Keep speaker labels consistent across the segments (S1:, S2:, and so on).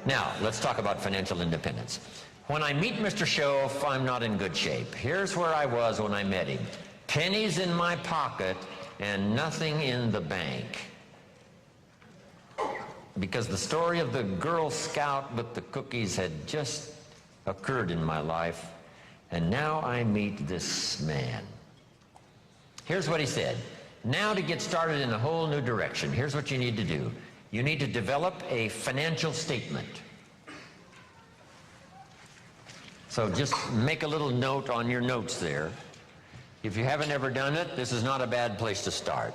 S1: Now, let's talk about financial independence. When I meet Mr. Schoaf, I'm not in good shape. Here's where I was when I met him. Pennies in my pocket and nothing in the bank. Because the story of the Girl Scout with the cookies had just occurred in my life, and now I meet this man. Here's what he said. Now to get started in a whole new direction, here's what you need to do. You need to develop a financial statement. So just make a little note on your notes there. If you haven't ever done it, this is not a bad place to start.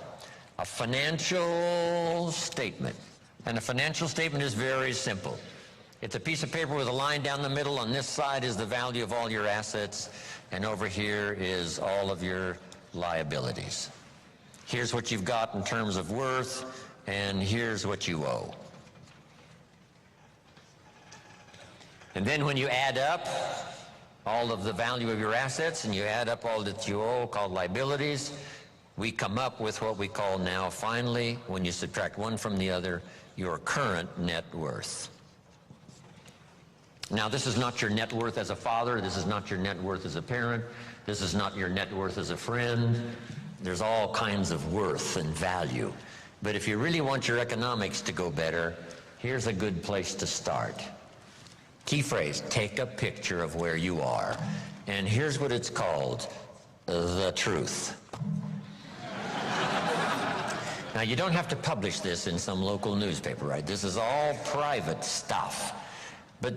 S1: A financial statement. And a financial statement is very simple. It's a piece of paper with a line down the middle. On this side is the value of all your assets, and over here is all of your liabilities. Here's what you've got in terms of worth, and here's what you owe. And then when you add up all of the value of your assets and you add up all that you owe, called liabilities, we come up with what we call now, finally, when you subtract one from the other, your current net worth. Now, this is not your net worth as a father. This is not your net worth as a parent. This is not your net worth as a friend. There's all kinds of worth and value. But if you really want your economics to go better, here's a good place to start. Key phrase, take a picture of where you are. And here's what it's called, the truth. Now, you don't have to publish this in some local newspaper, right? This is all private stuff. But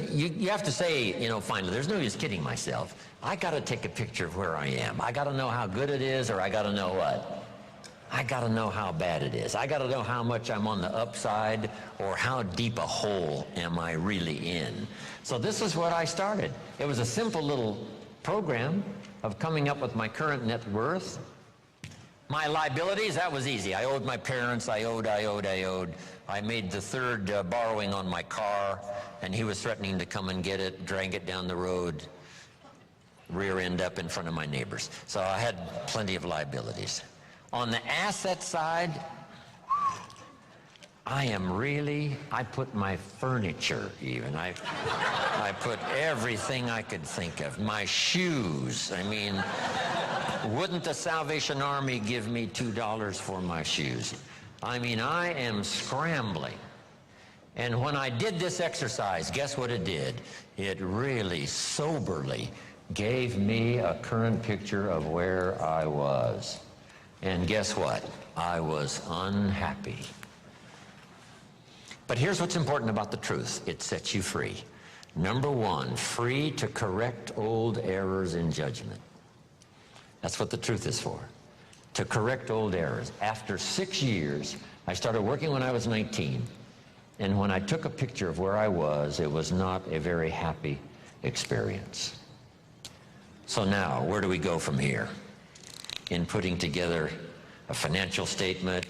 S1: you have to say, you know, finally, there's no use kidding myself. I got to take a picture of where I am. I got to know how good it is, or I got to know what? I got to know how bad it is. I got to know how much I'm on the upside, or how deep a hole am I really in. So this is what I started. It was a simple little program of coming up with my current net worth. My liabilities, that was easy. I owed my parents, I owed. I made the third borrowing on my car, and he was threatening to come and get it, drag it down the road, rear end up in front of my neighbors. So I had plenty of liabilities. On the asset side, I put my furniture even. I put everything I could think of. My shoes. I mean, wouldn't the Salvation Army give me $2 for my shoes? I mean, I am scrambling. And when I did this exercise, guess what it did? It really soberly gave me a current picture of where I was. And guess what? I was unhappy. But here's what's important about the truth. It sets you free. Number one, free to correct old errors in judgment. That's what the truth is for, to correct old errors. After 6 years, I started working when I was 19. And when I took a picture of where I was, it was not a very happy experience. So now, where do we go from here? In putting together a financial statement,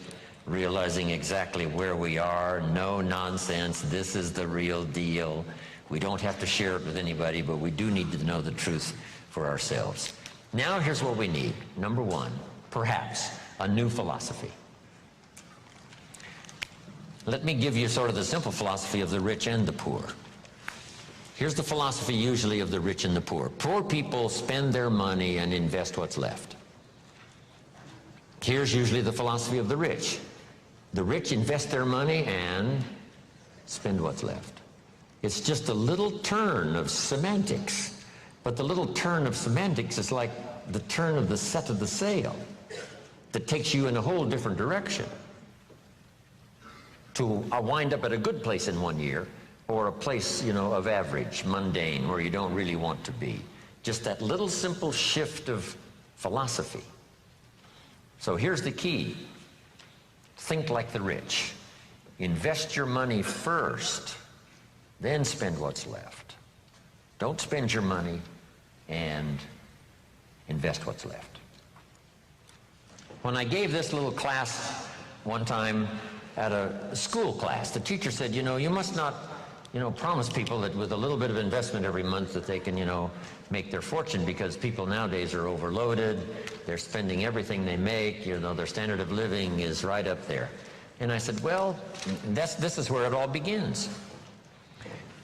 S1: realizing exactly where we are, no nonsense, this is the real deal. We don't have to share it with anybody, but we do need to know the truth for ourselves. Now here's what we need. Number one, perhaps a new philosophy. Let me give you sort of the simple philosophy of the rich and the poor. Here's the philosophy usually of the rich and the poor. Poor people spend their money and invest what's left. Here's usually the philosophy of the rich. The rich invest their money and spend what's left. It's just a little turn of semantics. But the little turn of semantics is like the turn of the set of the sail that takes you in a whole different direction to wind up at a good place in 1 year, or a place, you know, of average, mundane, where you don't really want to be. Just that little simple shift of philosophy. So here's the key. Think like the rich. Invest your money first, then spend what's left. Don't spend your money and invest what's left. When I gave this little class one time at a school class, the teacher said, you know, you must not, you know, promise people that with a little bit of investment every month that they can, you know, make their fortune, because people nowadays are overloaded. They're spending everything they make. You know, their standard of living is right up there. And I said, well, this is where it all begins.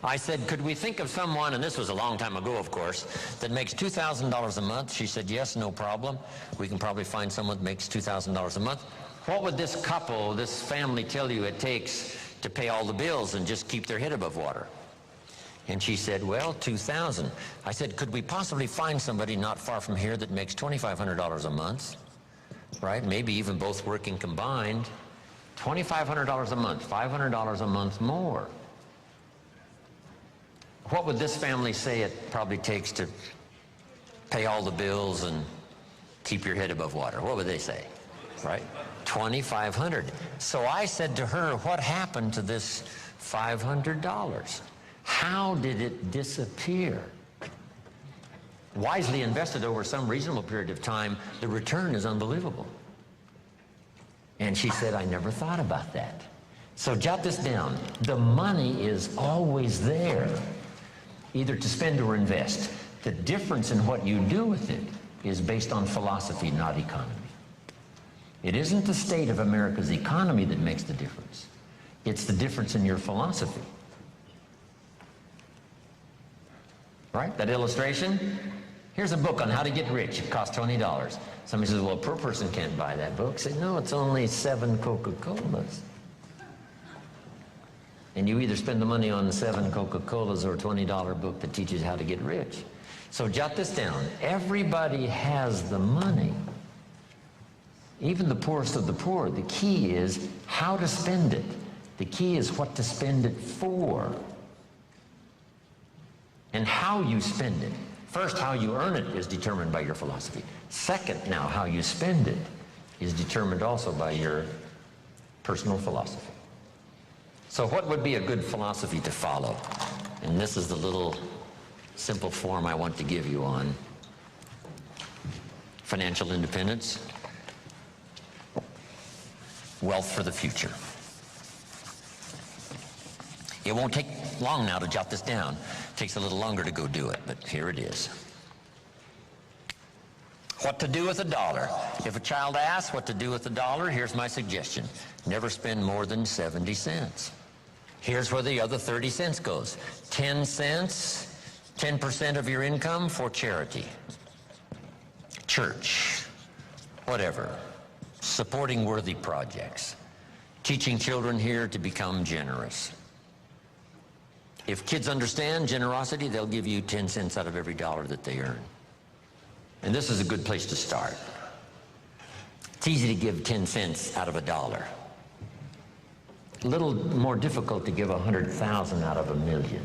S1: I said, could we think of someone, and this was a long time ago, of course, that makes $2,000 a month? She said, yes, no problem. We can probably find someone that makes $2,000 a month. What would this couple, this family tell you it takes to pay all the bills and just keep their head above water? And she said, well, $2,000. I said, could we possibly find somebody not far from here that makes $2,500 a month, right? Maybe even both working combined. $2,500 a month, $500 a month more. What would this family say it probably takes to pay all the bills and keep your head above water? What would they say, right? $2,500. So I said to her, what happened to this $500? How did it disappear? Wisely invested over some reasonable period of time, the return is unbelievable. And she said, I never thought about that. So jot this down. The money is always there, either to spend or invest. The difference in what you do with it is based on philosophy, not economy. It isn't the state of America's economy that makes the difference. It's the difference in your philosophy. Right? That illustration? Here's a book on how to get rich. It costs $20. Somebody says, well, a poor person can't buy that book. I say, no, it's only 7 Coca-Colas. And you either spend the money on 7 Coca-Colas or a $20 book that teaches how to get rich. So jot this down. Everybody has the money. Even the poorest of the poor. The key is how to spend it. The key is what to spend it for. And how you spend it. First, how you earn it is determined by your philosophy. Second, now, how you spend it is determined also by your personal philosophy. So what would be a good philosophy to follow? And this is the little simple form I want to give you on financial independence, wealth for the future. It won't take long now to jot this down. It takes a little longer to go do it, but here it is. What to do with $1? If a child asks what to do with $1, here's my suggestion. Never spend more than 70 cents. Here's where the other 30 cents goes. 10 cents, 10% of your income for charity, church, whatever, supporting worthy projects, teaching children here to become generous. If kids understand generosity, they'll give you 10 cents out of every dollar that they earn. And this is a good place to start. It's easy to give 10 cents out of $1. A little more difficult to give 100,000 out of $1 million.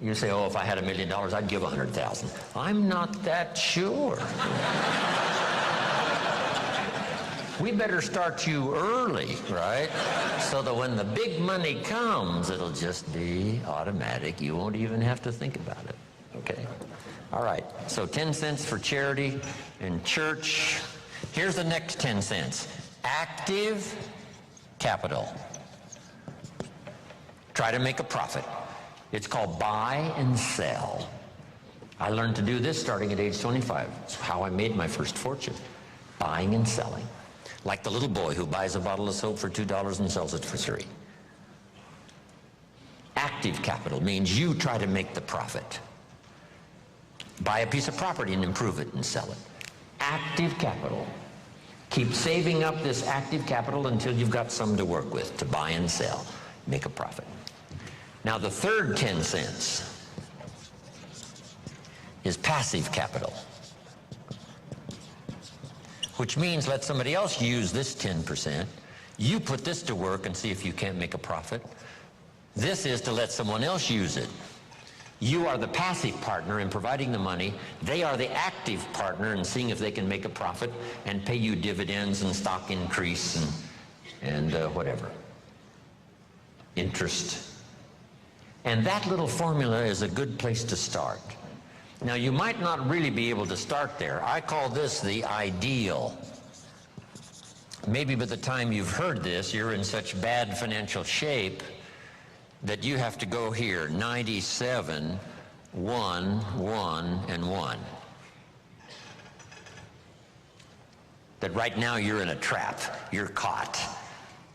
S1: You say, oh, if I had $1 million, I'd give 100,000. I'm not that sure. We better start you early, right? So that when the big money comes, it'll just be automatic. You won't even have to think about it, okay? All right, so 10 cents for charity and church. Here's the next 10 cents. Active capital. Try to make a profit. It's called buy and sell. I learned to do this starting at age 25. It's how I made my first fortune, buying and selling. Like the little boy who buys a bottle of soap for $2 and sells it for $3. Active capital means you try to make the profit. Buy a piece of property and improve it and sell it. Active capital. Keep saving up this active capital until you've got some to work with to buy and sell. Make a profit. Now the third 10 cents is passive capital, which means let somebody else use this 10%. You put this to work and see if you can't make a profit. This is to let someone else use it. You are the passive partner in providing the money. They are the active partner in seeing if they can make a profit and pay you dividends and stock increase and whatever. Interest. And that little formula is a good place to start. Now, you might not really be able to start there. I call this the ideal. Maybe by the time you've heard this, you're in such bad financial shape that you have to go here, 97, 1, 1, and 1. That right now you're in a trap. You're caught.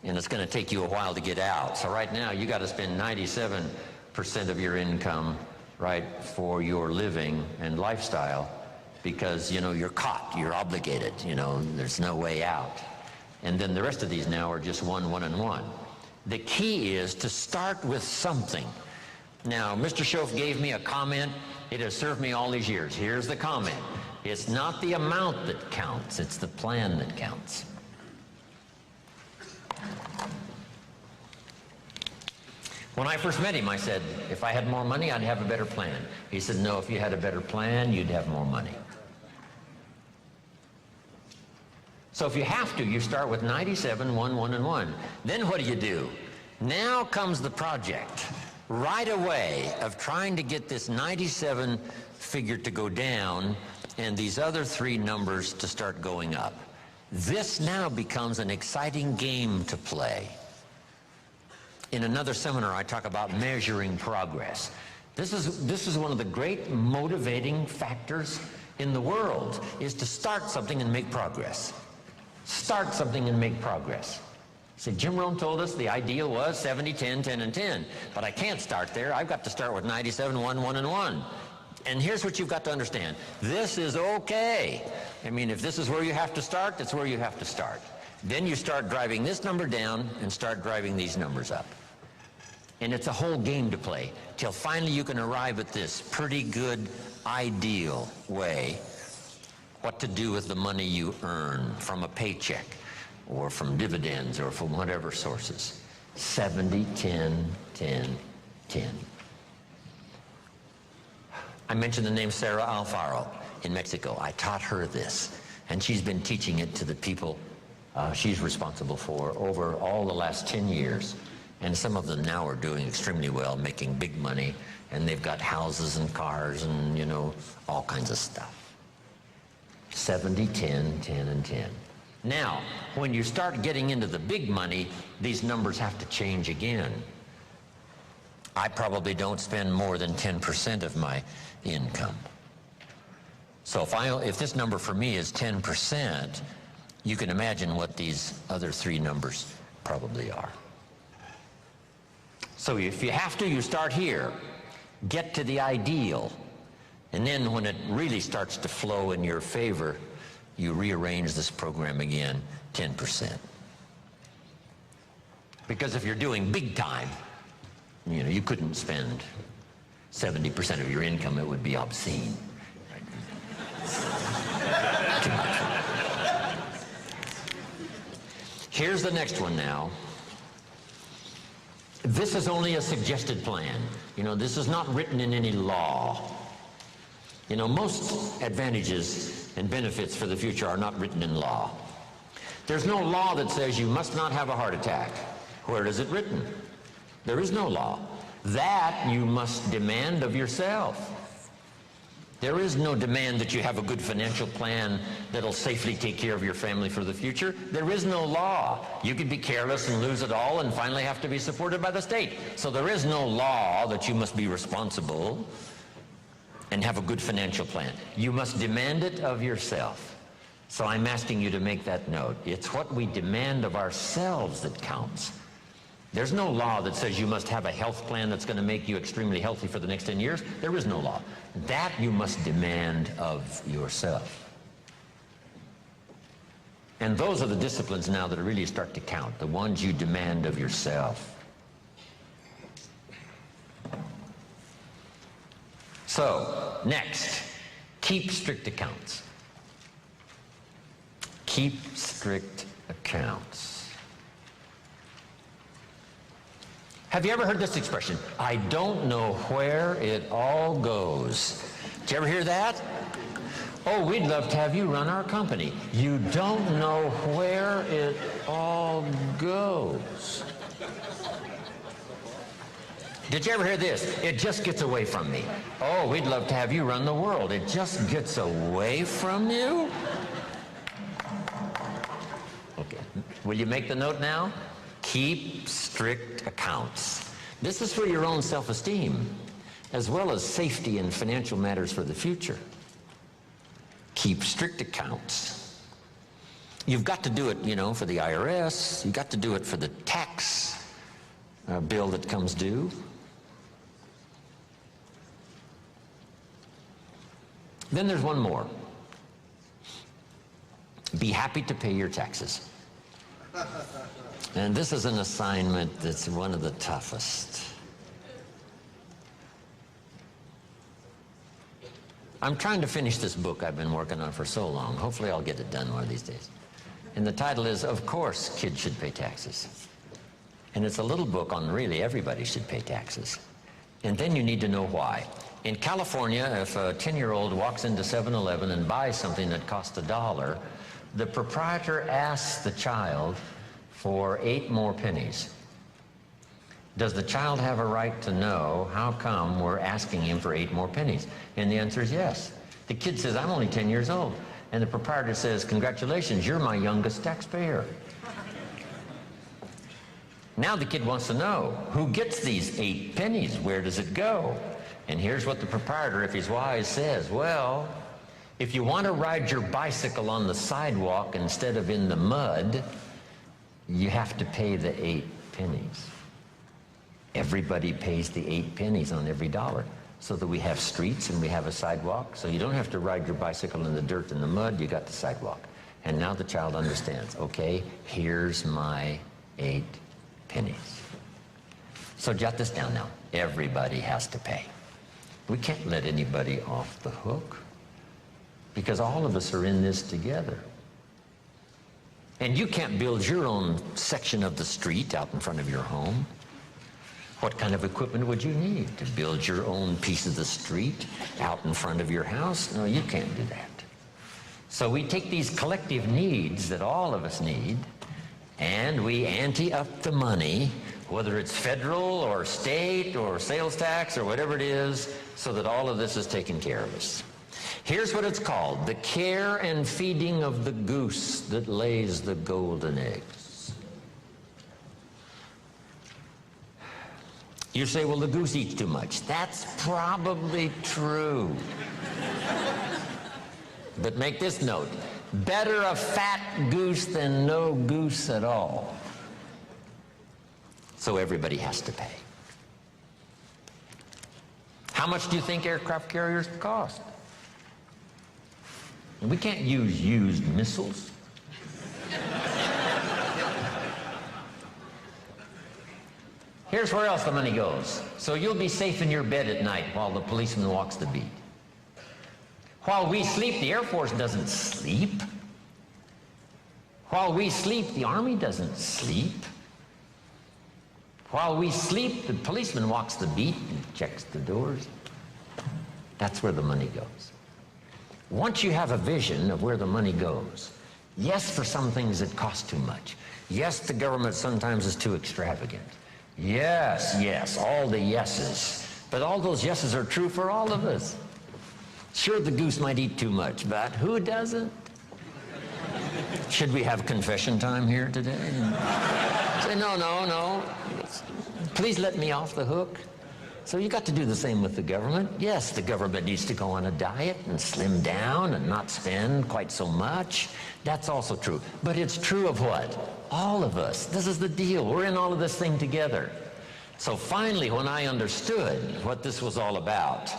S1: and it's going to take you a while to get out. So right now, you got to spend 97% of your income, right, for your living and lifestyle, because, you know, you're caught, you're obligated, you know, there's no way out. And then the rest of these now are just one, and one. The key is to start with something. Now, Mr. Schoaf gave me a comment. It has served me all these years. Here's the comment. It's not the amount that counts, it's the plan that counts. When I first met him, I said, if I had more money, I'd have a better plan. He said, no, if you had a better plan, you'd have more money. So if you have to, you start with 97, 1, and 1. Then what do? Now comes the project right away of trying to get this 97 figure to go down and these other three numbers to start going up. This now becomes an exciting game to play. In another seminar, I talk about measuring progress. This is one of the great motivating factors in the world, is to start something and make progress. Start something and make progress. See, Jim Rohn told us the ideal was 70, 10, 10, and 10. But I can't start there. I've got to start with 97, 1, and 1. And here's what you've got to understand. This is okay. I mean, if this is where you have to start, that's where you have to start. Then you start driving this number down and start driving these numbers up. And it's a whole game to play till finally you can arrive at this pretty good ideal way what to do with the money you earn from a paycheck or from dividends or from whatever sources. 70, 10, 10, 10. I mentioned the name Sarah Alfaro in Mexico. I taught her this, and she's been teaching it to the people she's responsible for over all the last 10 years. And some of them now are doing extremely well, making big money, and they've got houses and cars and, you know, all kinds of stuff. 70, 10, 10, and 10. Now, when you start getting into the big money, these numbers have to change again. I probably don't spend more than 10% of my income. So if this number for me is 10%, you can imagine what these other three numbers probably are. So if you have to, you start here. Get to the ideal. And then when it really starts to flow in your favor, you rearrange this program again, 10%. Because if you're doing big time, you know, you couldn't spend 70% of your income. It would be obscene. Too much. Here's the next one now. This is only a suggested plan. You know, this is not written in any law. You know, most advantages and benefits for the future are not written in law. There's no law that says you must not have a heart attack. Where is it written? There is no law. That you must demand of yourself. There is no demand that you have a good financial plan that'll safely take care of your family for the future. There is no law. You could be careless and lose it all and finally have to be supported by the state. So there is no law that you must be responsible and have a good financial plan. You must demand it of yourself. So I'm asking you to make that note. It's what we demand of ourselves that counts. There's no law that says you must have a health plan that's going to make you extremely healthy for the next 10 years. There is no law. That you must demand of yourself. And those are the disciplines now that really start to count, the ones you demand of yourself. So, next, keep strict accounts. Keep strict accounts. Have you ever heard this expression? I don't know where it all goes. Did you ever hear that? Oh, we'd love to have you run our company. You don't know where it all goes. Did you ever hear this? It just gets away from me. Oh, we'd love to have you run the world. It just gets away from you? Okay. Will you make the note now? Keep strict accounts. This is for your own self-esteem, as well as safety and financial matters for the future. Keep strict accounts. You've got to do it, you know, for the IRS. You've got to do it for the tax bill that comes due. Then there's one more. Be happy to pay your taxes. And this is an assignment that's one of the toughest. I'm trying to finish this book I've been working on for so long. Hopefully I'll get it done one of these days. And the title is, Of Course Kids Should Pay Taxes. And it's a little book on really everybody should pay taxes. And then you need to know why. In California, if a 10-year-old walks into 7-Eleven and buys something that costs $1, the proprietor asks the child for 8 more pennies. Does the child have a right to know how come we're asking him for 8 more pennies? And the answer is yes. The kid says, I'm only 10 years old. And the proprietor says, congratulations, you're my youngest taxpayer. Now the kid wants to know, who gets these 8 pennies? Where does it go? And here's what the proprietor, if he's wise, says. Well, if you want to ride your bicycle on the sidewalk instead of in the mud, you have to pay the 8 pennies. Everybody pays the 8 pennies on every dollar, so that we have streets and we have a sidewalk. So you don't have to ride your bicycle in the dirt and the mud, you got the sidewalk. And now the child understands, okay, here's my 8 pennies. So jot this down now. Everybody has to pay. We can't let anybody off the hook, because all of us are in this together. And you can't build your own section of the street out in front of your home. What kind of equipment would you need to build your own piece of the street out in front of your house? No, you can't do that. So we take these collective needs that all of us need, and we ante up the money, whether it's federal or state or sales tax or whatever it is, so that all of this is taken care of us. Here's what it's called: the care and feeding of the goose that lays the golden eggs. You say, well, the goose eats too much. That's probably true. But make this note: better a fat goose than no goose at all. So everybody has to pay. How much do you think aircraft carriers cost? And we can't use used missiles. Here's where else the money goes. So you'll be safe in your bed at night while the policeman walks the beat. While we sleep, the Air Force doesn't sleep. While we sleep, the Army doesn't sleep. While we sleep, the policeman walks the beat and checks the doors. That's where the money goes. Once you have a vision of where the money goes, yes, for some things it costs too much. Yes, the government sometimes is too extravagant. Yes, yes, all the yeses. But all those yeses are true for all of us. Sure, the goose might eat too much, but who doesn't? Should we have confession time here today? Say, no, no, no. Please let me off the hook. So you got to do the same with the government. Yes, the government needs to go on a diet and slim down and not spend quite so much. That's also true. But it's true of what? All of us. This is the deal. We're in all of this thing together. So finally, when I understood what this was all about,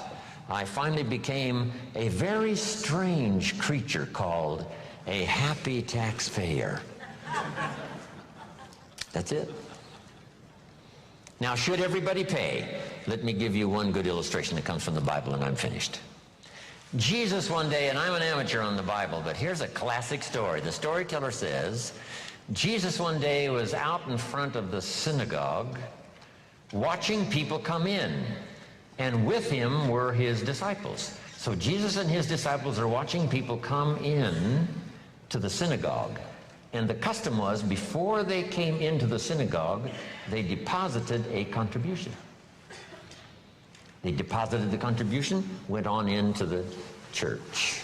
S1: I finally became a very strange creature called a happy taxpayer. That's it. Now, should everybody pay? Let me give you one good illustration that comes from the Bible, and I'm finished. Jesus one day, and I'm an amateur on the Bible, but here's a classic story. The storyteller says, Jesus one day was out in front of the synagogue watching people come in, and with him were his disciples. So Jesus and his disciples are watching people come in to the synagogue. And the custom was, before they came into the synagogue, they deposited a contribution. They deposited the contribution, went on into the church.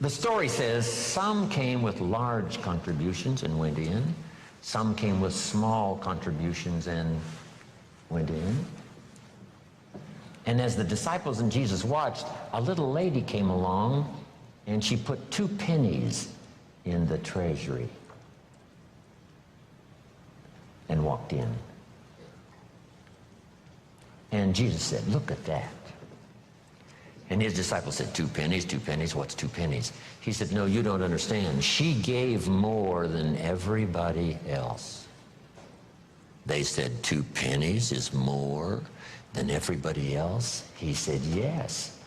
S1: The story says some came with large contributions and went in. Some came with small contributions and went in. And as the disciples and Jesus watched, a little lady came along and she put 2 pennies in the treasury and walked in. And Jesus said, look at that. And his disciples said, 2 pennies, 2 pennies, what's 2 pennies? He said, no, you don't understand. She gave more than everybody else. They said, 2 pennies is more than everybody else? He said, yes,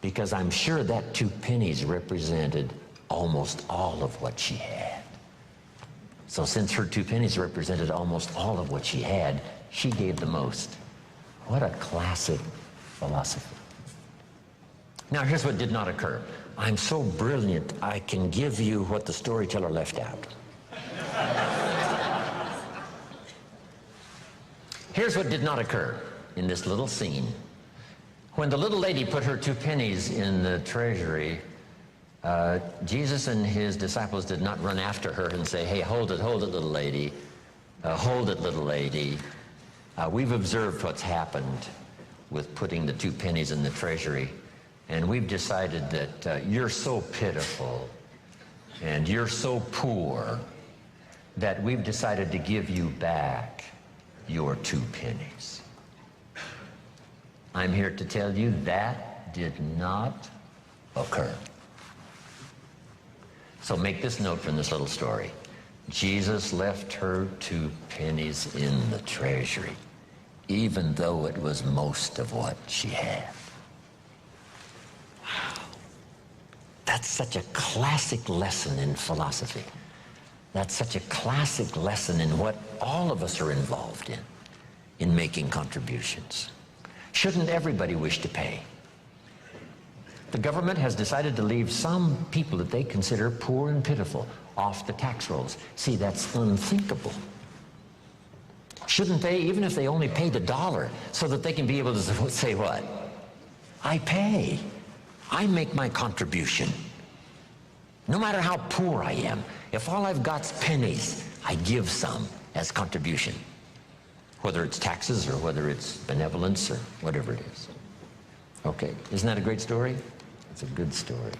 S1: because I'm sure that 2 pennies represented almost all of what she had. So since her 2 pennies represented almost all of what she had, she gave the most. What a classic philosophy. Now here's what did not occur. I'm so brilliant, I can give you what the storyteller left out. Here's what did not occur in this little scene. When the little lady put her 2 pennies in the treasury, Jesus and his disciples did not run after her and say, hey, hold it, little lady. Hold it, little lady. We've observed what's happened with putting the 2 pennies in the treasury, and we've decided that you're so pitiful and you're so poor that we've decided to give you back your 2 pennies. I'm here to tell you that did not occur. So make this note from this little story. Jesus left her 2 pennies in the treasury, even though it was most of what she had. Wow. That's such a classic lesson in philosophy. That's such a classic lesson in what all of us are involved in making contributions. Shouldn't everybody wish to pay? The government has decided to leave some people that they consider poor and pitiful off the tax rolls. See, that's unthinkable. Shouldn't they, even if they only paid $1, so that they can be able to say what? I pay. I make my contribution. No matter how poor I am, if all I've got's pennies, I give some as contribution. Whether it's taxes or whether it's benevolence or whatever it is. Okay, isn't that a great story? It's a good story.